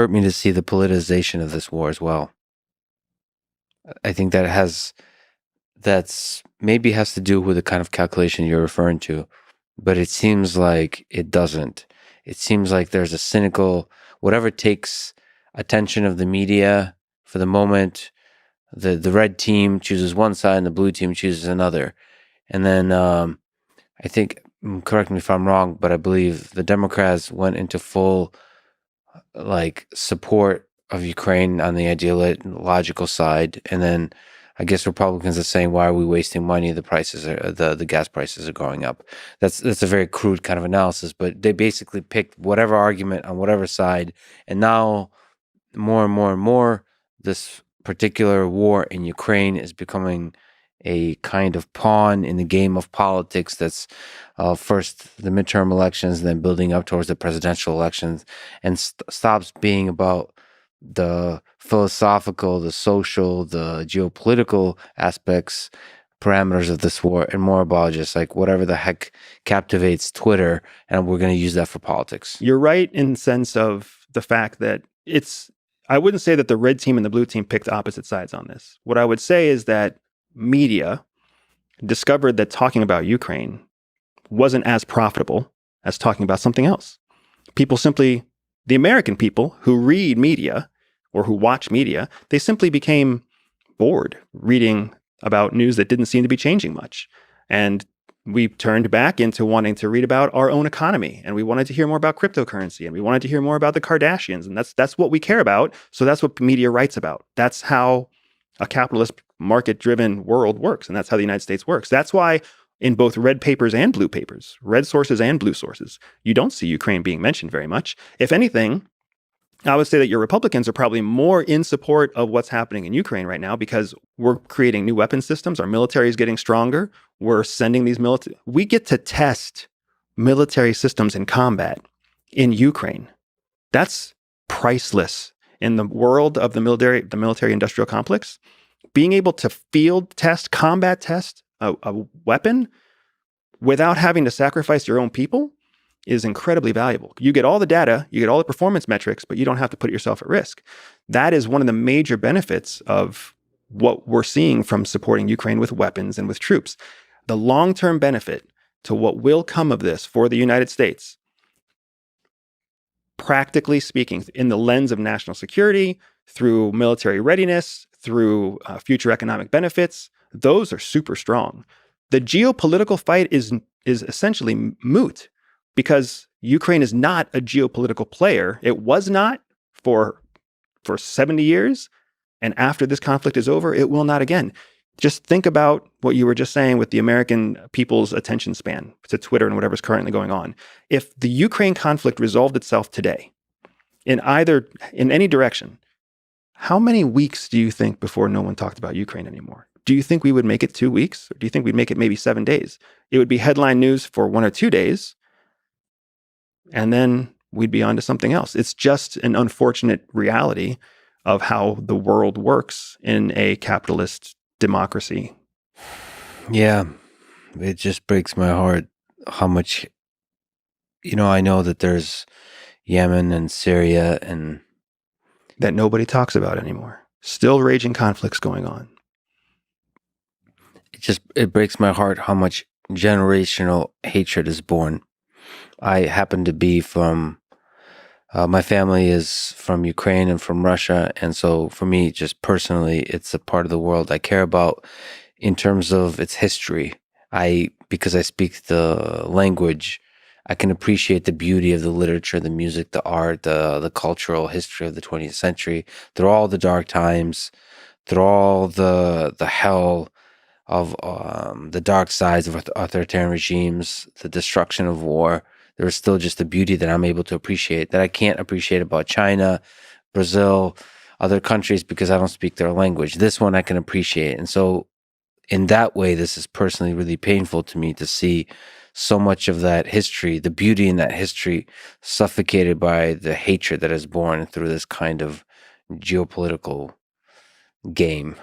hurt me to see the politicization of this war as well. I think that's maybe has to do with the kind of calculation you're referring to, but it seems like it doesn't. It seems like there's a cynical, whatever takes attention of the media for the moment, the red team chooses one side and the blue team chooses another. And then I think, correct me if I'm wrong, but I believe the Democrats went into full like support of Ukraine on the ideological side, and then I guess Republicans are saying, "Why are we wasting money? The prices are the gas prices are going up." That's a very crude kind of analysis, but they basically picked whatever argument on whatever side, and now more and more and more, this particular war in Ukraine is becoming a kind of pawn in the game of politics that's first the midterm elections, then building up towards the presidential elections, and stops being about the philosophical, the social, the geopolitical aspects, parameters of this war, and more about just like whatever the heck captivates Twitter, and we're going to use that for politics. You're right in the sense of the fact that I wouldn't say that the red team and the blue team picked opposite sides on this. What I would say is that media discovered that talking about Ukraine wasn't as profitable as talking about something else. The American people who read media or who watch media, they simply became bored reading about news that didn't seem to be changing much. And we turned back into wanting to read about our own economy, and we wanted to hear more about cryptocurrency, and we wanted to hear more about the Kardashians, and that's what we care about. So that's what media writes about. That's how a capitalist market-driven world works, and that's how the United States works. That's why in both red papers and blue papers, red sources and blue sources, you don't see Ukraine being mentioned very much. If anything, I would say that your Republicans are probably more in support of what's happening in Ukraine right now because we're creating new weapon systems. Our military is getting stronger. We're sending these we get to test military systems in combat in Ukraine. That's priceless in the world of the military industrial complex. Being able to field test, combat test a weapon without having to sacrifice your own people is incredibly valuable. You get all the data, you get all the performance metrics, but you don't have to put yourself at risk. That is one of the major benefits of what we're seeing from supporting Ukraine with weapons and with troops. The long-term benefit to what will come of this for the United States, practically speaking, in the lens of national security, through military readiness, through future economic benefits, those are super strong. The geopolitical fight is essentially moot, because Ukraine is not a geopolitical player. It was not for 70 years. And after this conflict is over, it will not again. Just think about what you were just saying with the American people's attention span to Twitter and whatever's currently going on. If the Ukraine conflict resolved itself today, in any direction, how many weeks do you think before no one talked about Ukraine anymore? Do you think we would make it 2 weeks? Or do you think we'd make it maybe 7 days? It would be headline news for 1 or 2 days. And then we'd be on to something else. It's just an unfortunate reality of how the world works in a capitalist democracy. Yeah, it just breaks my heart how much, I know that there's Yemen and Syria and that nobody talks about anymore. Still raging conflicts going on. It breaks my heart how much generational hatred is born. I happen to be my family is from Ukraine and from Russia. And so for me, just personally, it's a part of the world I care about in terms of its history. Because I speak the language, I can appreciate the beauty of the literature, the music, the art, the cultural history of the 20th century, through all the dark times, through all the hell of the dark sides of authoritarian regimes, the destruction of war. There's still just a beauty that I'm able to appreciate that I can't appreciate about China, Brazil, other countries because I don't speak their language. This one I can appreciate. And so in that way, this is personally really painful to me to see so much of that history, the beauty in that history, suffocated by the hatred that is born through this kind of geopolitical game,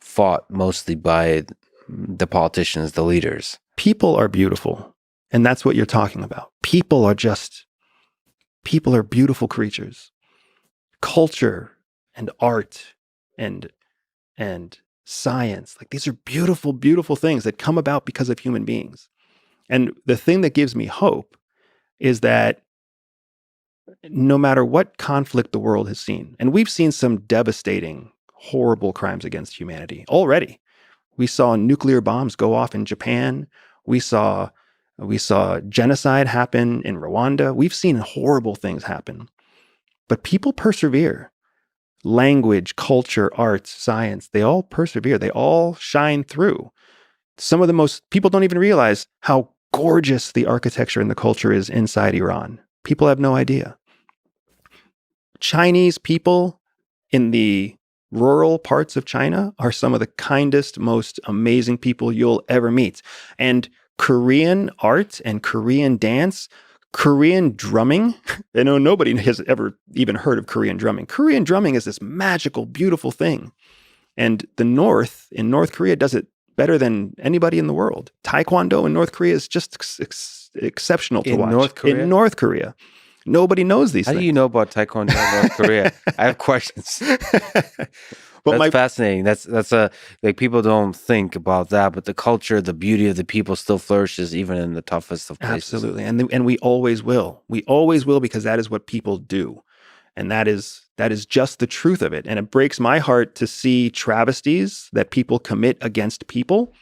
fought mostly by the politicians, the leaders. People are beautiful. And that's what you're talking about. People are beautiful creatures. culture and art and and science. Like these are beautiful, beautiful things that come about because of human beings. And the thing that gives me hope is that no matter what conflict the world has seen, and we've seen some devastating, horrible crimes against humanity already. We saw nuclear bombs go off in Japan. We saw genocide happen in Rwanda. We've seen horrible things happen. But people persevere. Language, culture, arts, science, they all persevere. They all shine through. Some of the most people don't even realize how gorgeous the architecture and the culture is inside Iran. People have no idea. Chinese people in the rural parts of China are some of the kindest, most amazing people you'll ever meet. And Korean art and Korean dance, Korean drumming. I know nobody has ever even heard of Korean drumming. Korean drumming is this magical, beautiful thing. And the North, in North Korea, does it better than anybody in the world. Taekwondo in North Korea is just exceptional to watch. North Korea? In North Korea. Nobody knows these How things. do you know about Taekwondo in North Korea? I have questions. That's fascinating. That's like people don't think about that, but the culture, the beauty of the people still flourishes even in the toughest of places. Absolutely. And we always will. We always will, because that is what people do. And that is just the truth of it. And it breaks my heart to see travesties that people commit against people.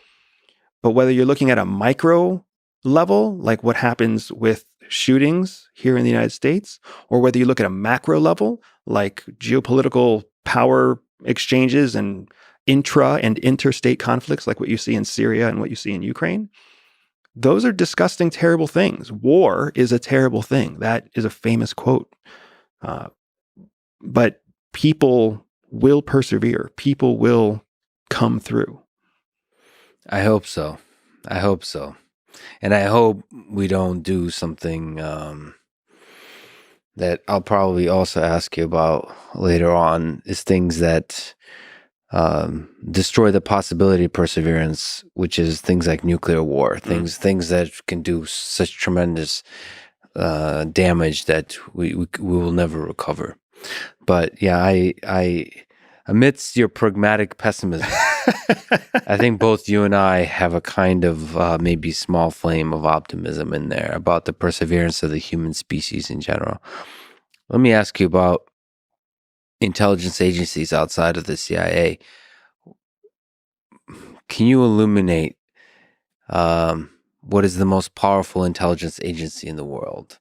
But whether you're looking at a micro level, like what happens with shootings here in the United States, or whether you look at a macro level, like geopolitical power exchanges and intra and interstate conflicts, like what you see in Syria and what you see in Ukraine, those are disgusting, terrible things. War is a terrible thing. That is a famous quote. But people will persevere. People will come through. I hope so. I hope so. And I hope we don't do something that I'll probably also ask you about later on, is things that destroy the possibility of perseverance, which is things like nuclear war, things that can do such tremendous damage that we will never recover. But yeah, I amidst your pragmatic pessimism, I think both you and I have a kind of maybe small flame of optimism in there about the perseverance of the human species in general. Let me ask you about intelligence agencies outside of the CIA. Can you illuminate what is the most powerful intelligence agency in the world?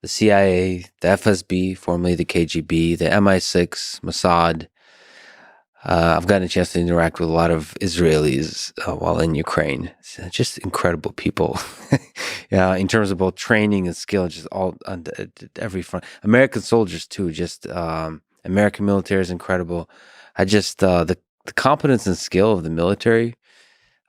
The CIA, the FSB, formerly the KGB, the MI6, Mossad. I've gotten a chance to interact with a lot of Israelis while in Ukraine. It's just incredible people. Yeah, in terms of both training and skill, just all on every front. American soldiers too. Just American military is incredible. I just the competence and skill of the military.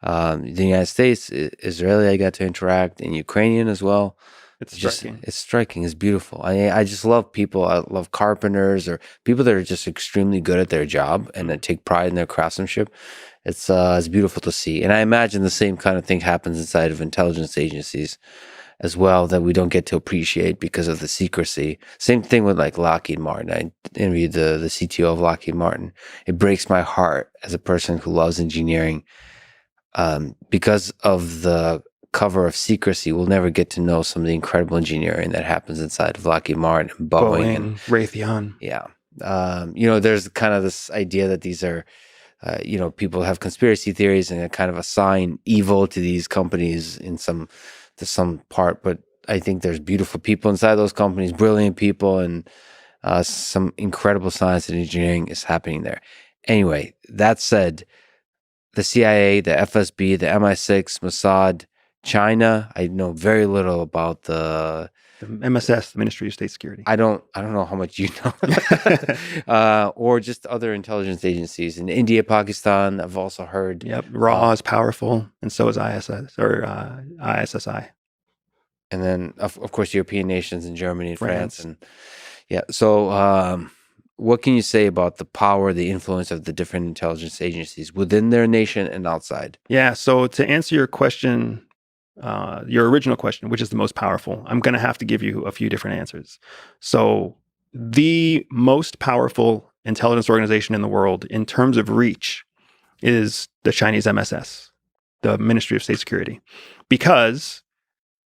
The United States, Israeli, I got to interact, and Ukrainian as well. It's striking. It's striking. It's beautiful. I just love people. I love carpenters or people that are just extremely good at their job and that take pride in their craftsmanship. It's beautiful to see. And I imagine the same kind of thing happens inside of intelligence agencies as well, that we don't get to appreciate because of the secrecy. Same thing with like Lockheed Martin. I interviewed the CTO of Lockheed Martin. It breaks my heart as a person who loves engineering. Because of the cover of secrecy, we'll never get to know some of the incredible engineering that happens inside of Lockheed Martin and Boeing and Raytheon. Yeah. There's kind of this idea that these are, people have conspiracy theories and kind of assign evil to these companies to some part. But I think there's beautiful people inside those companies, brilliant people, and some incredible science and engineering is happening there. Anyway, that said, the CIA, the FSB, the MI6, Mossad, China. I know very little about the MSS, the Ministry of State Security. I don't know how much you know, or just other intelligence agencies in India, Pakistan. I've also heard. Yep, RAW is powerful, and so is ISS or ISSI. And then, of course, European nations in Germany and France, and yeah. So, what can you say about the power, the influence of the different intelligence agencies within their nation and outside? Yeah. So to answer your question, your original question, which is the most powerful, I'm going to have to give you a few different answers. So the most powerful intelligence organization in the world in terms of reach is the Chinese MSS, the Ministry of State Security, because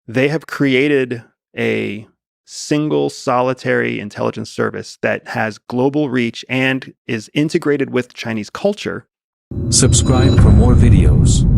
they have created a single solitary intelligence service that has global reach and is integrated with Chinese culture. Subscribe for more videos.